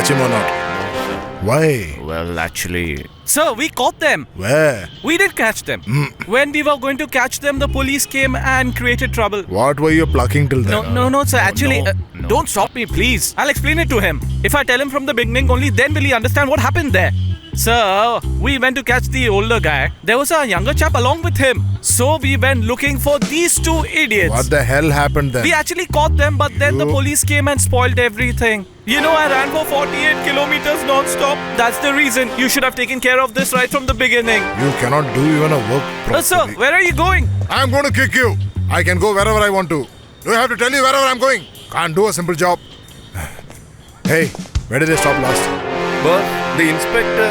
catch him or not? Why? Well, actually... Sir, we caught them. Where? We did catch them. When we were going to catch them, the police came and created trouble. What were you plucking till then? No, sir. Actually, don't stop me, please. I'll explain it to him. If I tell him from the beginning, only then will he understand what happened there. Sir, we went to catch the older guy. There was a younger chap along with him. So we went looking for these two idiots. What the hell happened then? We actually caught them, but then the police came and spoiled everything. You know, I ran for 48 kilometers non-stop. That's the reason. You should have taken care of this right from the beginning. You cannot do even a work properly. Sir, where are you going? I'm going to kick you. I can go wherever I want to. Do I have to tell you wherever I'm going? Can't do a simple job. Hey, where did I stop last? Boss, the inspector...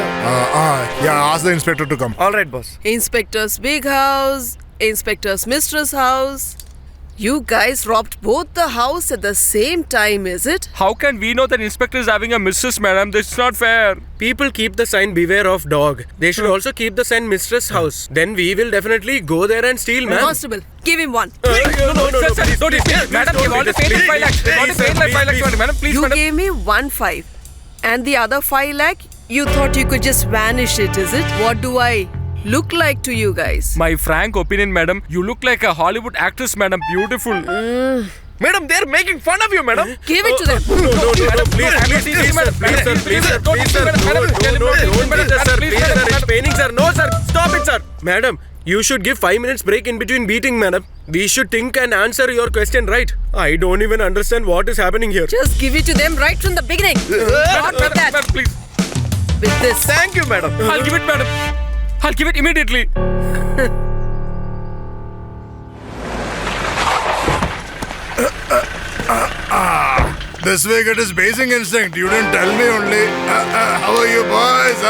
Yeah, ask the inspector to come. Alright, boss. Inspector's big house, Inspector's mistress house. You guys robbed both the house at the same time, is it? How can we know that inspector is having a mistress, madam? That's not fair. People keep the sign beware of dog. They should also keep the sign mistress house. Then we will definitely go there and steal, man. Constable, give him one. No, sir, don't hit me. Madam, you've already paid like 5 lakhs. You've already paid like 5 lakhs, madam. Please, You madam. gave me 1.5 and the other 5 lakh, you thought you could just vanish it, is it? What do I look like to you guys? My frank opinion, madam, you look like a Hollywood actress, madam. Beautiful. Madam, they're making fun of you, madam. Give it to them. Madam, It's paining, sir. No, sir. Stop it, sir. Madam, you should give 5 minutes break in between beating, madam. We should think and answer your question, right? I don't even understand what is happening here. Just give it to them right from the beginning. Not with that. Madam, please. With this. Thank you, madam. I'll give it, madam. I'll give it immediately. This way get his basic instinct. You didn't tell me only. How are you boys?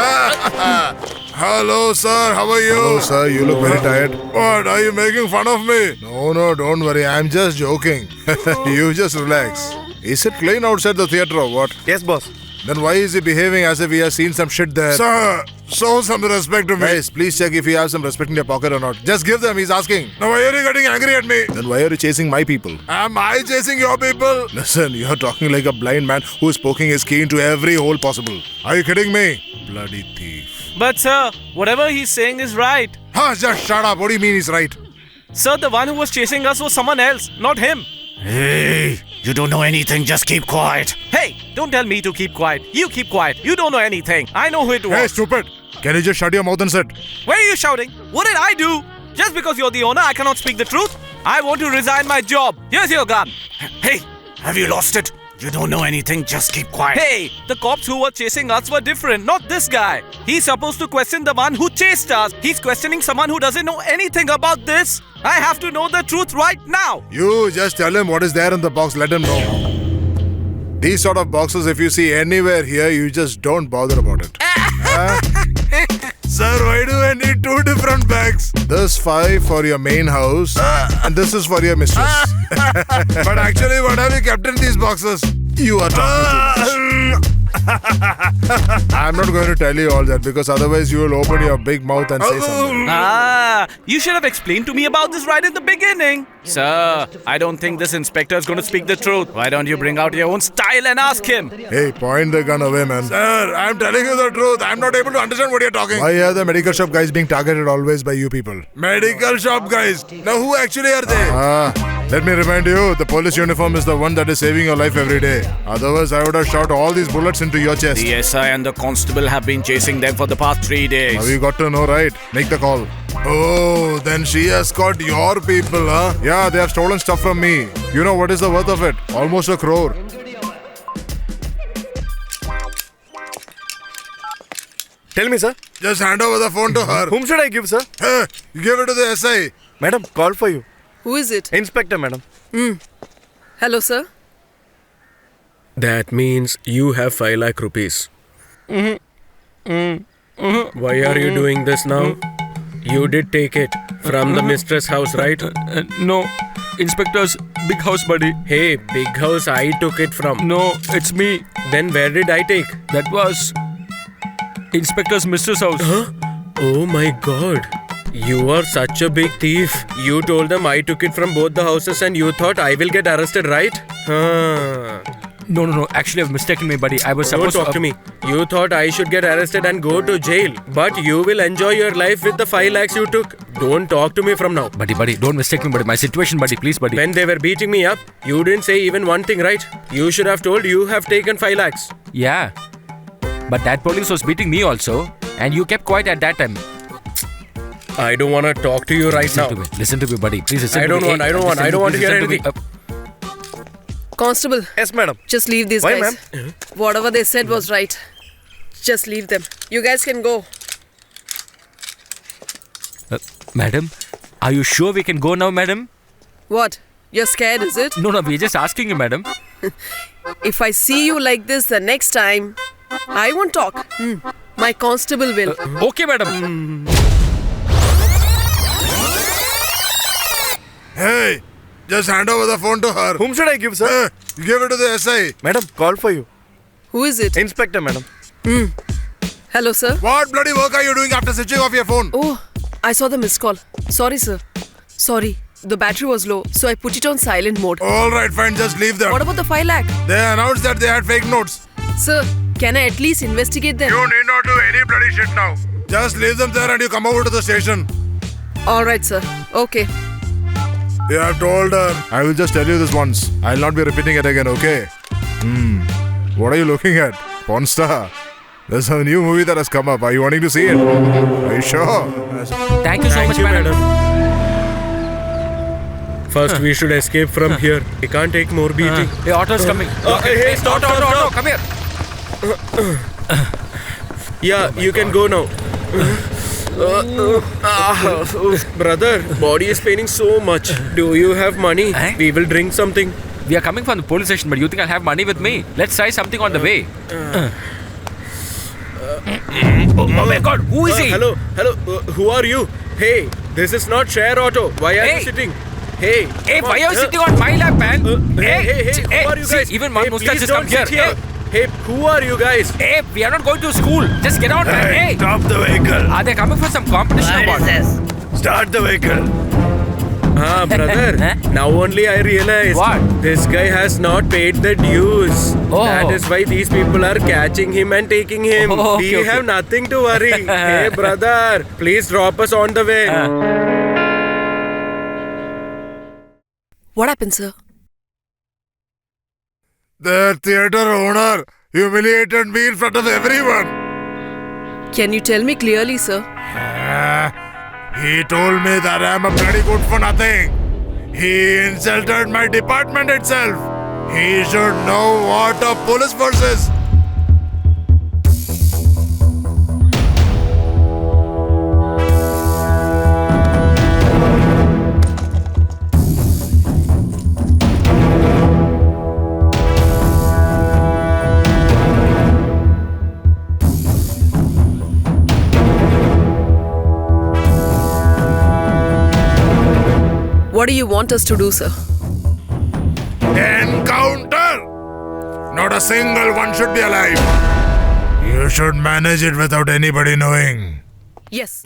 Hello, sir. How are you? Hello, sir. You look very tired. What? Are you making fun of me? No, don't worry. I'm just joking. You just relax. Is it clean outside the theatre or what? Yes, boss. Then why is he behaving as if he has seen some shit there? Sir, show some respect to me. Guys, please check if you have some respect in your pocket or not. Just give them, he's asking. Now why are you getting angry at me? Then why are you chasing my people? Am I chasing your people? Listen, you're talking like a blind man who is poking his key into every hole possible. Are you kidding me? Bloody thief. But sir, whatever he's saying is right. Just shut up. What do you mean he's right? Sir, the one who was chasing us was someone else, not him. Hey, you don't know anything, just keep quiet. Hey, don't tell me to keep quiet. You keep quiet. You don't know anything. I know who it was. Hey, stupid. Can you just shut your mouth and sit? Why are you shouting? What did I do? Just because you're the owner, I cannot speak the truth? I want to resign my job. Here's your gun. Hey, have you lost it? You don't know anything, just keep quiet. Hey, the cops who were chasing us were different, not this guy. He's supposed to question the one who chased us. He's questioning someone who doesn't know anything about this. I have to know the truth right now. You just tell him what is there in the box. Let him know. These sort of boxes, if you see anywhere here, you just don't bother about it. Sir, why do I need 2 different bags? This 5 for your main house and this is for your mistress. But actually, what have you kept in these boxes? You are talking too much. I'm not going to tell you all that because otherwise you will open your big mouth and say something. You should have explained to me about this right in the beginning. Sir, I don't think this inspector is going to speak the truth. Why don't you bring out your own style and ask him? Hey, point the gun away, man. Sir, I'm telling you the truth. I'm not able to understand what you're talking. Why are the medical shop guys being targeted always by you people? Medical shop guys? Now who actually are they? Let me remind you, the police uniform is the one that is saving your life every day. Otherwise, I would have shot all these bullets into your chest. The SI and the constable have been chasing them for the past 3 days. Now you got to know, right? Make the call. Oh, then she has caught your people, huh? Yeah, they have stolen stuff from me. You know what is the worth of it? Almost 1 crore. Tell me, sir. Just hand over the phone to her. Whom should I give, sir? Hey, you give it to the SI. Madam, call for you. Who is it? Inspector, madam. Hello, sir. That means you have 5 lakh rupees. Why are you doing this now? You did take it from the mistress house, right? No, inspector's big house, buddy. Hey, big house, I took it from. No, it's me. Then where did I take? That was inspector's mistress house. Oh my god. You are such a big thief. You told them I took it from both the houses and you thought I will get arrested, right? No. Actually, I've mistaken me, buddy. I was Don't supposed talk to me. You thought I should get arrested and go to jail. But you will enjoy your life with the 5 lakhs you took. Don't talk to me from now. Buddy, don't mistake me, buddy. My situation, buddy. Please, buddy. When they were beating me up, you didn't say even one thing, right? You should have told you have taken 5 lakhs. Yeah. But that police was beating me also. And you kept quiet at that time. I don't want to talk to you right now. Listen to me, buddy. Please listen I to me. don't want to hear anything. Constable, Yes, madam. just leave these Why, guys. Whatever they said was right. Just leave them. You guys can go. Madam, are you sure we can go now, madam? What? You're scared, is it? No, we're just asking you, madam. If I see you like this the next time, I won't talk. My constable will. Okay, madam. Hey, just hand over the phone to her. Whom should I give, sir? Give it to the SI. Madam, call for you. Who is it? Inspector, madam. Hello, sir. What bloody work are you doing after switching off your phone? Oh, I saw the missed call. Sorry, sir. Sorry. The battery was low, so I put it on silent mode. All right, fine, just leave them. What about the 5 lakh? They announced that they had fake notes. Sir, can I at least investigate them? You need not do any bloody shit now. Just leave them there and you come over to the station. Alright, sir. Okay. You have told her. I will just tell you this once. I'll not be repeating it again, okay? What are you looking at? Porn star. There's a new movie that has come up. Are you wanting to see it? Are you sure? Thank you so much, madam. First, we should escape from here. We can't take more beating. Hey, auto's coming. Hey, stop. Auto, come here. Yeah, you can go now. Brother, body is paining so much. Do you have money? We will drink something. We are coming from the police station, but you think I'll have money with me? Let's try something on the way. Oh my God, who is he? Hello. Who are you? Hey, this is not share auto. Why are you sitting? Hey, Why are you sitting on my lap, man? Hey, who are you guys? See, even one mustache has come sit here. Hey, who are you guys? Hey, we are not going to school. Just get out, man. Hey, Stop the vehicle. are they coming for some competition or what? Start the vehicle. Brother, now only I realize What? this guy has not paid the dues. Oh. That is why these people are catching him and taking him. Oh, we okay. have nothing to worry. Hey, brother, please drop us on the way. What happened, sir? The theater owner humiliated me in front of everyone. Can you tell me clearly, sir? He told me that I'm a bloody good for nothing. He insulted my department itself. He should know what a police force is. What do you want us to do, sir? Encounter! Not a single one should be alive. You should manage it without anybody knowing. Yes, sir.